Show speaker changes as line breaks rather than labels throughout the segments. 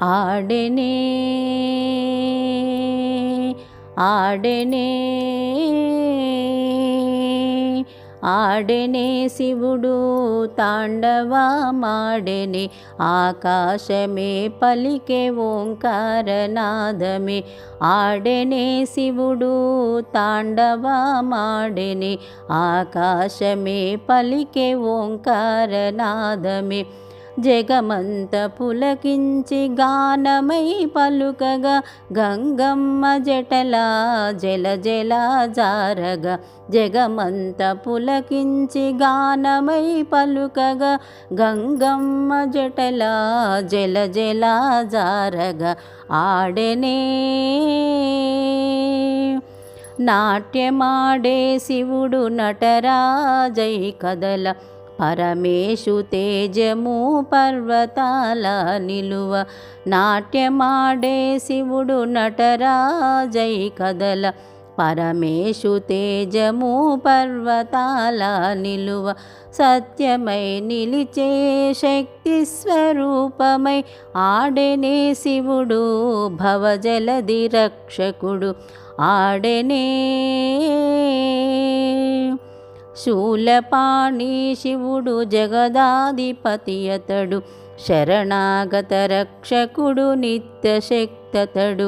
ఆడెనే ఆడెనే ఆడెనే శివుడు తాండవమాడెనే ఆకాశమే పలికే ఓంకారనాదమే ఆడెనే శివుడు తాండవమాడెనే ఆకాశమే పలికే ఓంకారనాదమే జగమంత పులకించి గానమై పలుకగా గంగమ్మ జటలా జల జల జారగా జగమంత పులకించి గానమై పలుకగా గంగమ్మ జటలా జల జల జారగా ఆడెనే నాట్యమాడే శివుడు నటరాజై కదల పరమేశు తేజము పర్వతాల నిలువ నాట్యమాడే శివుడు నటరాజై కదల పరమేశు తేజము పర్వతాల నిలువ సత్యమై నిలిచే శక్తి స్వరూపమై ఆడెనే శివుడు భవజలది రక్షకుడు ఆడెనే శూలపాణి శివుడు జగదాధిపతి అతడు శరణాగత రక్షకుడు నిత్యశక్తతడు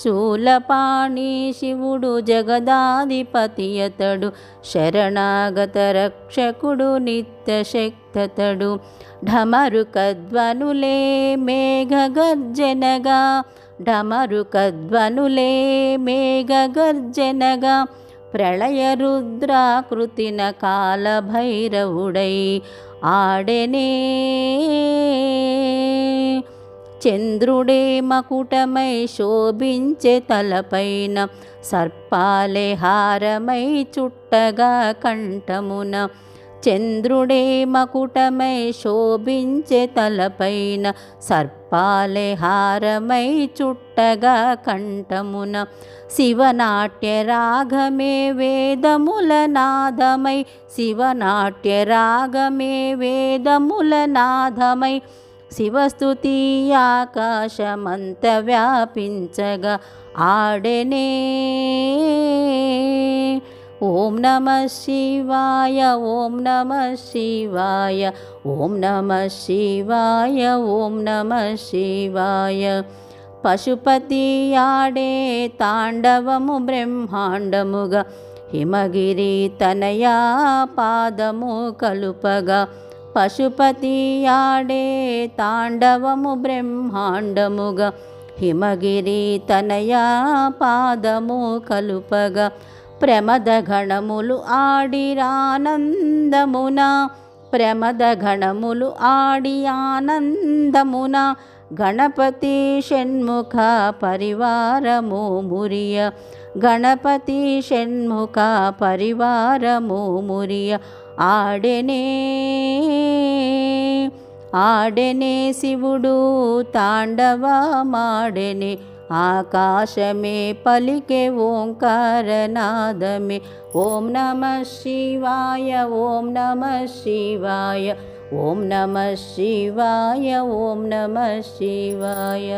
శూలపాణి శివుడు జగదాధిపతి అతడు శరణాగత రక్షకుడు నిత్యశక్తతడు ఢమరుకధ్వనులే మేఘగర్జనగా ఢమరుకధ్వనులే మేఘగర్జనగా ప్రళయ రుద్రాకృతిన కాలభైరవుడై ఆడెనే చంద్రుడే మకుటమై శోభించే తలపైన సర్పాలే హారమై చుట్టగా కంఠమున చంద్రుడే మకుటమై శోభించే తలపైన సర్పాలే హారమై చుట్టగా కంఠమున శివనాట్య రాగమే వేదముల నాదమై శివనాట్య రాగమే వేదముల నాదమై శివస్తుతి ఆకాశమంత వ్యాపించగా ఆడెనే ఓం నమః శివాయ ఓం నమః శివాయ ఓం నమః శివాయ ఓం నమః శివాయ పశుపతి ఆడే తాండవము బ్రహ్మాండముగా హిమగిరి తనయా పాదము కలుపగా పశుపతి ఆడే తాండవము బ్రహ్మాండముగా హిమగిరి తనయా పాదము కలుపగా ప్రమద గణములు ఆడిరానందమున ప్రమద గణములు ఆడి ఆనందమున గణపతి షణ్ముఖ పరివారము మురియ గణపతి షణ్ముఖ పరివారము మురియ ఆడెనే ఆడెనే శివుడు తాండవమాడెనే ఆకాశమే పలికే ఓంకారనాదమే ఓం నమః శివాయ ఓం నమః శివాయ ఓం నమః శివాయ ఓం నమః శివాయ